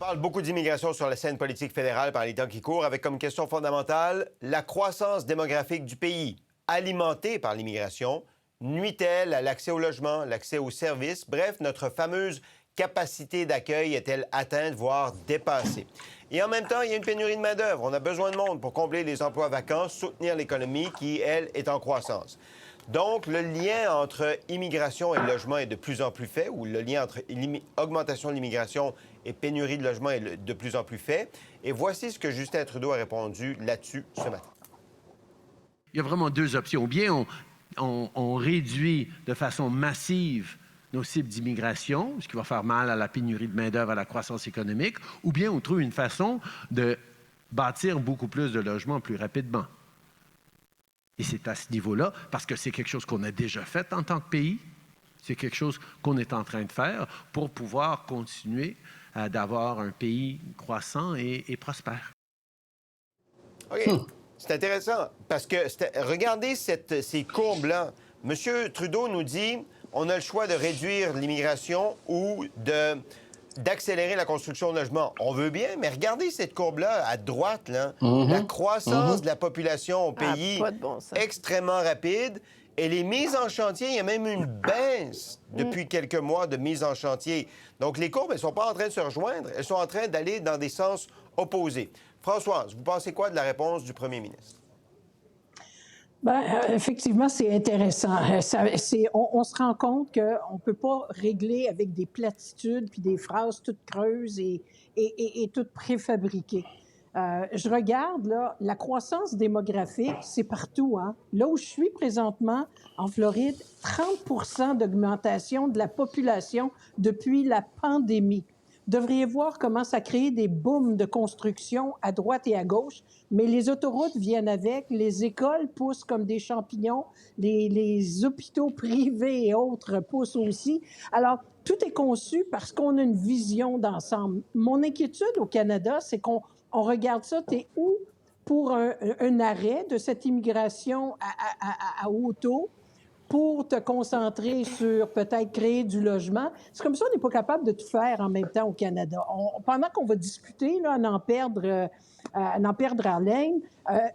parle beaucoup d'immigration sur la scène politique fédérale par les temps qui courent, avec comme question fondamentale la croissance démographique du pays, alimentée par l'immigration, nuit-elle à l'accès au logement, l'accès aux services? Bref, notre fameuse capacité d'accueil est-elle atteinte, voire dépassée? Et en même temps, il y a une pénurie de main-d'œuvre. On a besoin de monde pour combler les emplois vacants, soutenir l'économie qui, elle, est en croissance. Donc, le lien entre immigration et logement est de plus en plus fait, ou le lien entre augmentation de l'immigration et pénurie de logement est de plus en plus fait. Et voici ce que Justin Trudeau a répondu là-dessus ce matin. Il y a vraiment deux options. Ou bien on réduit de façon massive nos cibles d'immigration, ce qui va faire mal à la pénurie de main-d'œuvre, à la croissance économique, ou bien on trouve une façon de bâtir beaucoup plus de logements plus rapidement. Et c'est à ce niveau-là, parce que c'est quelque chose qu'on a déjà fait en tant que pays, c'est quelque chose qu'on est en train de faire pour pouvoir continuer d'avoir un pays croissant et prospère. OK. C'est intéressant, parce que regardez ces courbes-là. M. Trudeau nous dit on a le choix de réduire l'immigration ou d'accélérer la construction de logements. On veut bien, mais regardez cette courbe-là à droite, là. La croissance de la population au pays, extrêmement rapide. Et les mises en chantier, il y a même une baisse depuis quelques mois de mise en chantier. Donc, les courbes, elles ne sont pas en train de se rejoindre. Elles sont en train d'aller dans des sens opposés. Françoise, vous pensez quoi de la réponse du premier ministre? Bien, effectivement, c'est intéressant. On se rend compte qu'on ne peut pas régler avec des platitudes puis des phrases toutes creuses et toutes préfabriquées. Je regarde, là, la croissance démographique, c'est partout, hein. Là où je suis présentement, en Floride, 30 d'augmentation de la population depuis la pandémie. Vous devriez voir comment ça crée des booms de construction à droite et à gauche, mais les autoroutes viennent avec, les écoles poussent comme des champignons, les hôpitaux privés et autres poussent aussi. Alors, tout est conçu parce qu'on a une vision d'ensemble. Mon inquiétude au Canada, c'est qu'on regarde ça, t'es où pour un arrêt de cette immigration à haut taux, pour te concentrer sur peut-être créer du logement. C'est comme ça qu'on n'est pas capable de tout faire en même temps au Canada. Pendant qu'on va discuter, là, à en perdre haleine,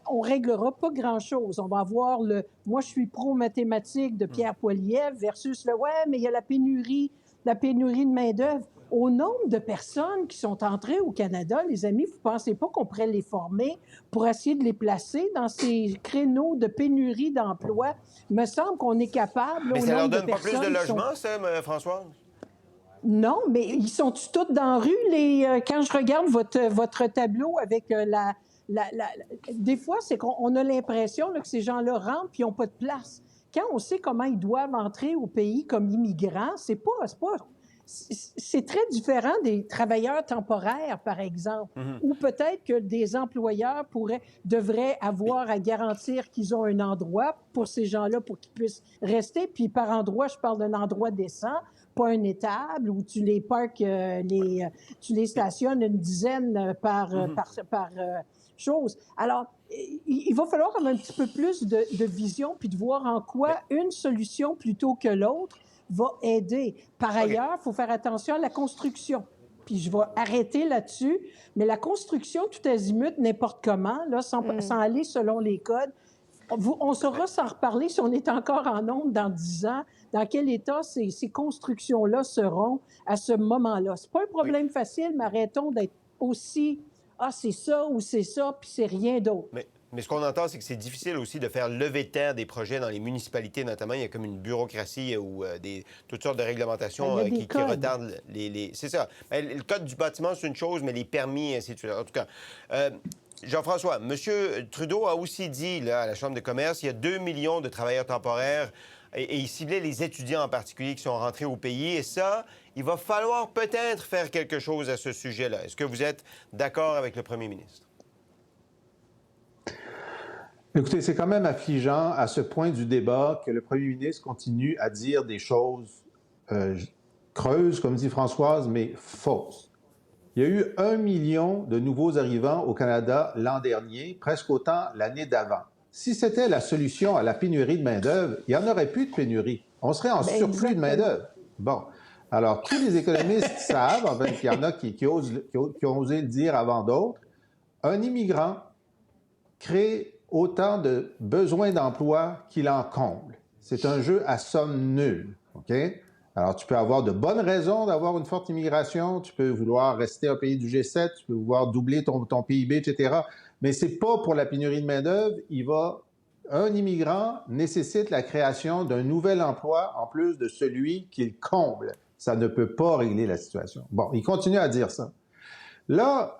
on ne réglera pas grand-chose. On va avoir moi, je suis pro-mathématiques de Pierre Poilievre versus ouais, mais il y a la pénurie de main-d'œuvre. Au nombre de personnes qui sont entrées au Canada, les amis, vous ne pensez pas qu'on pourrait les former pour essayer de les placer dans ces créneaux de pénurie d'emploi? Il me semble qu'on est capable... Mais ça leur donne pas plus de logements, ça, François? Non, mais ils sont tous dans la rue? Quand je regarde votre tableau avec des fois, c'est qu'on a l'impression là, que ces gens-là rentrent et ils n'ont pas de place. Quand on sait comment ils doivent entrer au pays comme immigrants, c'est très différent des travailleurs temporaires, par exemple, ou peut-être que des employeurs devraient avoir à garantir qu'ils ont un endroit pour ces gens-là pour qu'ils puissent rester. Puis par endroit, je parle d'un endroit décent, pas un étable où tu les parques, tu les stationnes une dizaine par chose. Alors, il va falloir un petit peu plus de vision puis de voir en quoi une solution plutôt que l'autre va aider. Par ailleurs, il faut faire attention à la construction. Puis je vais arrêter là-dessus. Mais la construction, tout azimut, n'importe comment, là, sans aller selon les codes, on saura s'en reparler si on est encore en onde dans 10 ans, dans quel état ces constructions-là seront à ce moment-là. C'est pas un problème facile, mais arrêtons d'être aussi « Ah, c'est ça ou c'est ça, puis c'est rien d'autre ». Mais ce qu'on entend, c'est que c'est difficile aussi de faire lever de terre des projets dans les municipalités, notamment. Il y a comme une bureaucratie ou toutes sortes de réglementations qui retardent les... C'est ça. Le code du bâtiment, c'est une chose, mais les permis, ainsi de suite. En tout cas, Jean-François, M. Trudeau a aussi dit là, à la Chambre de commerce, il y a 2 millions de travailleurs temporaires et il ciblait les étudiants en particulier qui sont rentrés au pays. Et ça, il va falloir peut-être faire quelque chose à ce sujet-là. Est-ce que vous êtes d'accord avec le premier ministre? Écoutez, c'est quand même affligeant à ce point du débat que le premier ministre continue à dire des choses creuses, comme dit Françoise, mais fausses. Il y a eu 1 million de nouveaux arrivants au Canada l'an dernier, presque autant l'année d'avant. Si c'était la solution à la pénurie de main-d'œuvre, il n'y en aurait plus de pénurie. On serait en surplus de main-d'œuvre. Bon. Alors, tous les économistes savent, enfin, il y en a qui ont osé le dire avant d'autres, un immigrant crée autant de besoins d'emploi qu'il en comble. C'est un jeu à somme nulle, OK? Alors, tu peux avoir de bonnes raisons d'avoir une forte immigration, tu peux vouloir rester un pays du G7, tu peux vouloir doubler ton PIB, etc. Mais c'est pas pour la pénurie de main-d'œuvre. Un immigrant nécessite la création d'un nouvel emploi en plus de celui qu'il comble. Ça ne peut pas régler la situation. Bon, il continue à dire ça. Là,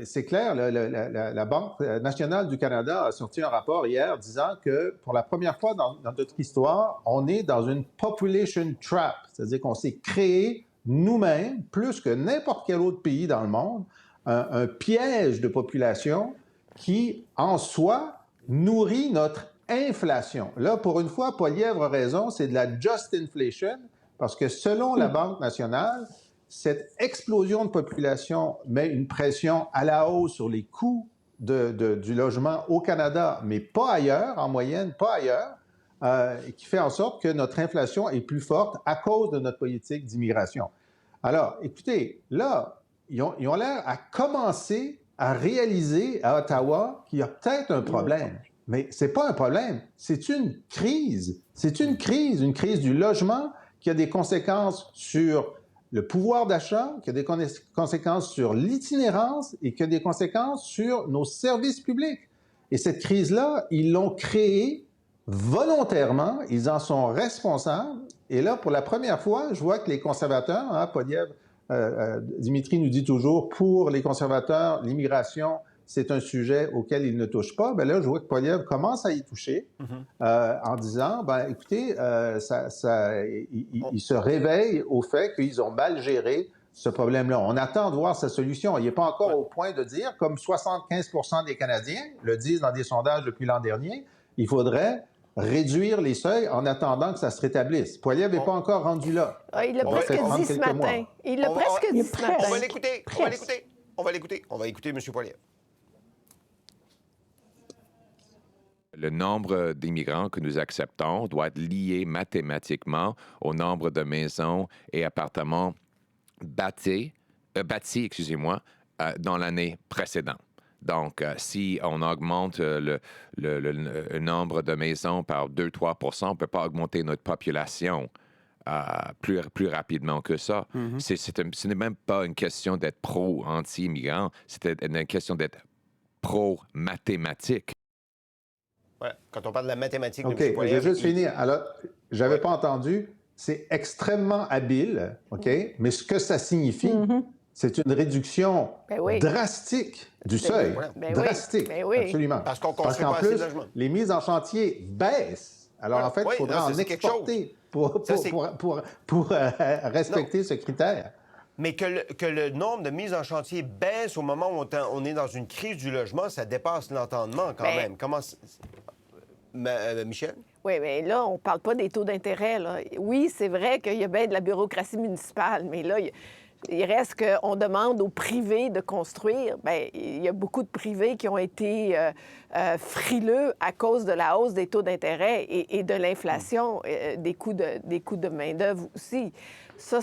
c'est clair, la Banque nationale du Canada a sorti un rapport hier disant que pour la première fois dans notre histoire, on est dans une population trap, c'est-à-dire qu'on s'est créé nous-mêmes, plus que n'importe quel autre pays dans le monde, un piège de population qui, en soi, nourrit notre inflation. Là, pour une fois, Poilievre a raison, c'est de la just inflation, parce que selon la Banque nationale, cette explosion de population met une pression à la hausse sur les coûts du logement au Canada, mais pas ailleurs, en moyenne, pas ailleurs, qui fait en sorte que notre inflation est plus forte à cause de notre politique d'immigration. Alors, écoutez, là, ils ont l'air à commencer à réaliser à Ottawa qu'il y a peut-être un problème. Mais c'est pas un problème, c'est une crise. C'est une crise du logement qui a des conséquences sur le pouvoir d'achat, qui a des conséquences sur l'itinérance et qui a des conséquences sur nos services publics. Et cette crise-là, ils l'ont créée volontairement, ils en sont responsables. Et là, pour la première fois, je vois que les conservateurs, Poilievre, Dimitri nous dit toujours, pour les conservateurs, l'immigration, c'est un sujet auquel ils ne touchent pas. Bien là, je vois que Poilievre commence à y toucher en disant, écoutez, il se réveille au fait qu'ils ont mal géré ce problème-là. On attend de voir sa solution. Il n'est pas encore au point de dire, comme 75% des Canadiens le disent dans des sondages depuis l'an dernier, il faudrait réduire les seuils en attendant que ça se rétablisse. Poilievre n'est pas encore rendu là. Il l'a presque dit ce matin. Il l'a presque dit ce matin. On va l'écouter. On va écouter M. Poilievre. Le nombre d'immigrants que nous acceptons doit être lié mathématiquement au nombre de maisons et appartements bâtis dans l'année précédente. Donc, si on augmente le nombre de maisons par 2-3 %, on ne peut pas augmenter notre population plus rapidement que ça. Ce n'est même pas une question d'être pro ou anti-immigrant, c'est une question d'être pro-mathématique. Ouais, quand on parle de la mathématique de OK, M. Poilievre, je vais juste finir. Alors, je n'avais pas entendu. C'est extrêmement habile, OK? Mais ce que ça signifie, c'est une réduction drastique du seuil. Drastique, absolument. Parce qu'on construit qu'en pas assez de plus, logements. les mises en chantier baissent. Alors, en fait, il faudra en exporter pour respecter ce critère. Mais que le nombre de mises en chantier baisse au moment où on est dans une crise du logement, ça dépasse l'entendement quand même. Comment... Michel? Oui, mais là, on ne parle pas des taux d'intérêt. Là. Oui, c'est vrai qu'il y a bien de la bureaucratie municipale, mais là, il reste qu'on demande aux privés de construire. Bien, il y a beaucoup de privés qui ont été frileux à cause de la hausse des taux d'intérêt et de l'inflation, des coûts de main-d'œuvre aussi. Ça,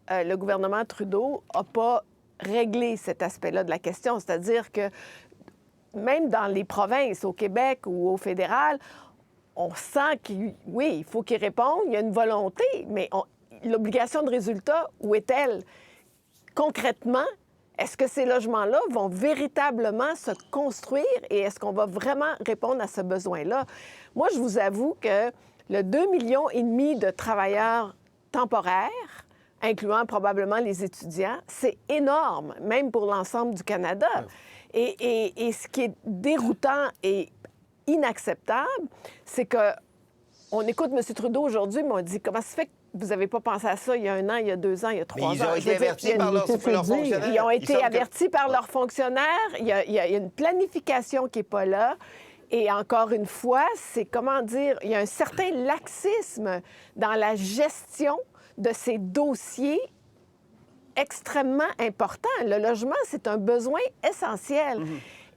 le gouvernement Trudeau n'a pas réglé cet aspect-là de la question. C'est-à-dire que même dans les provinces, au Québec ou au fédéral, on sent il faut qu'ils répondent, il y a une volonté, mais l'obligation de résultat, où est-elle? Concrètement, est-ce que ces logements-là vont véritablement se construire et est-ce qu'on va vraiment répondre à ce besoin-là? Moi, je vous avoue que le 2,5 millions de travailleurs temporaires, incluant probablement les étudiants, c'est énorme, même pour l'ensemble du Canada. Et ce qui est déroutant et inacceptable, c'est que on écoute M. Trudeau aujourd'hui, mais on dit comment ça se fait que vous n'avez pas pensé à ça il y a 1 an, il y a 2 ans, il y a 3 ans? Ils ont été avertis par leurs fonctionnaires. Ils ont été avertis par leurs fonctionnaires. Il y a une planification qui n'est pas là. Et encore une fois, c'est, comment dire, il y a un certain laxisme dans la gestion de ces dossiers extrêmement importants. Le logement, c'est un besoin essentiel.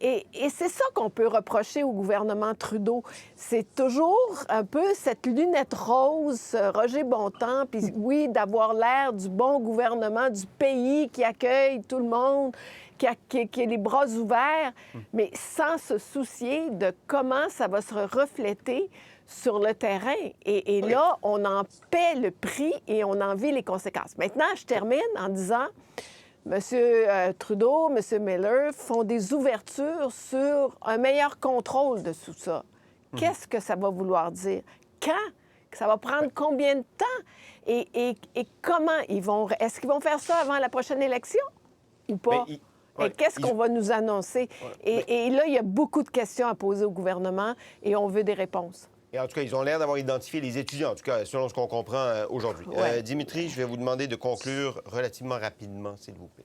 Et c'est ça qu'on peut reprocher au gouvernement Trudeau. C'est toujours un peu cette lunette rose, Roger Bontemps, puis oui, d'avoir l'air du bon gouvernement du pays qui accueille tout le monde, qui a les bras ouverts, mais sans se soucier de comment ça va se refléter sur le terrain. Et là, on en paie le prix et on en vit les conséquences. Maintenant, je termine en disant, M. Trudeau, M. Miller font des ouvertures sur un meilleur contrôle de tout ça. Qu'est-ce que ça va vouloir dire? Quand? Ça va prendre combien de temps? Et comment ils vont... Est-ce qu'ils vont faire ça avant la prochaine élection ou pas? Et qu'est-ce qu'on va nous annoncer? Et là, il y a beaucoup de questions à poser au gouvernement et on veut des réponses. Et en tout cas, ils ont l'air d'avoir identifié les étudiants, en tout cas, selon ce qu'on comprend aujourd'hui. Ouais. Dimitri, je vais vous demander de conclure relativement rapidement, s'il vous plaît.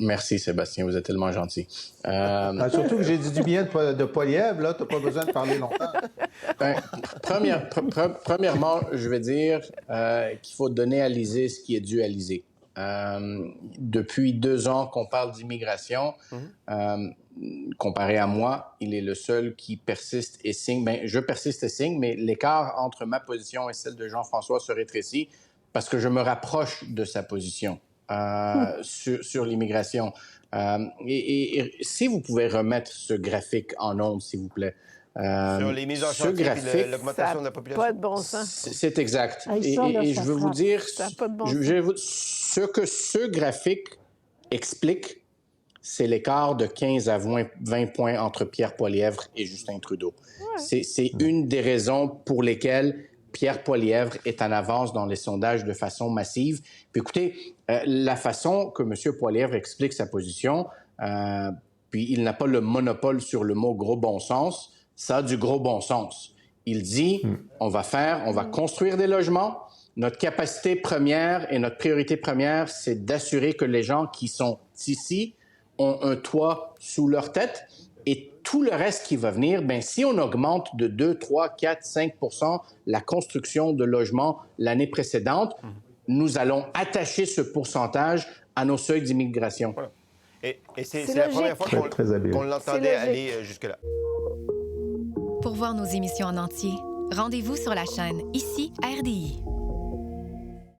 Merci, Sébastien. Vous êtes tellement gentil. Surtout que j'ai dit du bien de Poilievre, là. T'as pas besoin de parler longtemps. Premièrement, je vais dire qu'il faut donner à l'Élysée ce qui est dû à l'Élysée. Depuis 2 ans qu'on parle d'immigration, comparé à moi, il est le seul qui persiste et signe. Bien, je persiste et signe, mais l'écart entre ma position et celle de Jean-François se rétrécit parce que je me rapproche de sa position sur l'immigration. Et si vous pouvez remettre ce graphique en ondes, s'il vous plaît. Sur les mises en chantier et l'augmentation de la population. Pas de bon sens. C'est exact. Et je veux vous dire, ce que ce graphique explique, c'est l'écart de 15 à 20 points entre Pierre Poilievre et Justin Trudeau. Ouais. C'est une des raisons pour lesquelles Pierre Poilievre est en avance dans les sondages de façon massive. Puis écoutez, la façon que M. Poilievre explique sa position, puis il n'a pas le monopole sur le mot « gros bon sens », ça a du gros bon sens. Il dit, on va construire des logements. Notre capacité première et notre priorité première, c'est d'assurer que les gens qui sont ici ont un toit sous leur tête. Et tout le reste qui va venir, bien, si on augmente de 2, 3, 4, 5 % la construction de logements l'année précédente, nous allons attacher ce pourcentage à nos seuils d'immigration. Voilà. Et c'est la première fois qu'on l'entendait aller jusque-là. Pour voir nos émissions en entier, rendez-vous sur la chaîne Ici RDI.